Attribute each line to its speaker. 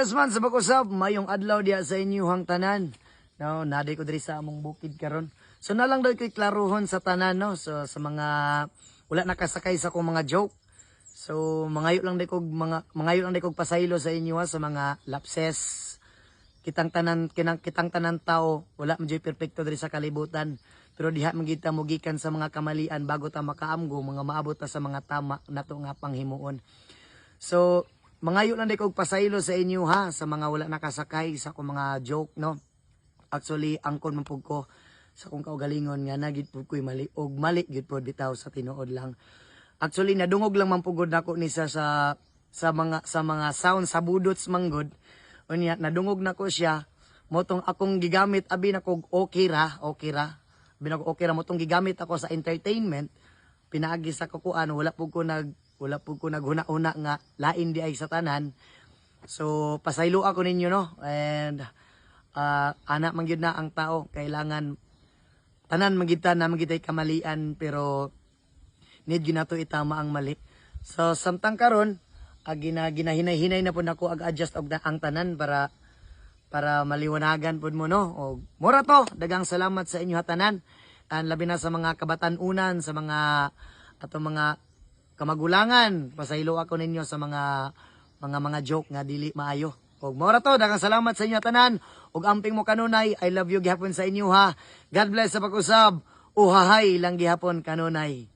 Speaker 1: Yes man, sa pag-usap, mayong adlaw diya sa inyong tanan. No, naday ko diri sa among bukid karon. So na lang daw ko'y klaruhon sa tanan, no. So sa mga wala nakasakay sa kong mga joke. So mangayo lang day kog pasaylo sa inyo sa mga lapses. Kitang tanan tao, wala man jud perpekto diri sa kalibutan. Pero diha man gid ta mogikan sa mga kamalian bago ta makaamgo, mga maabot ta sa mga tama nato nga panghimuon. So mangayo lang day kog pasaylo sa inyo ha, sa mga wala nakasakay sa akong mga joke, no. Actually, angkon man pud ko sa akong kaugalingon nga nagid pud ko'y mali og mali gyud pud bitaw sa tinuod lang. Actually, nadungog lang man pugod nako ni sa mga sound sa budots manggod. Unya nadungog nako siya motong akong gigamit abi nako okay ra. Binag okay ra motong gigamit ako sa entertainment. Pinaagi sa kukuan wala pud ko naghuna-una nga lain di ay sa tanan. So pasaylo ako ninyo, no. And anak man gyud na ang tao, kailangan tanan magita na magitay kamalian, pero need gyud nato itama ang mali. So samtang karon ginahinay-hinay na pud nako ag-adjust og ang tanan para maliwanagan pud mo, no. O mura to, dagang salamat sa inyo tanan. And labi na sa mga kabatan-unan, sa mga kamagulangan, pasaylo ako ninyo sa mga joke nga dili maayo. Og mura to, dagang salamat sa inyo tanan. Og amping mo kanunay, I love you gihapon sa inyo ha. God bless sa pag-usab. Uhahay lang gihapon kanunay.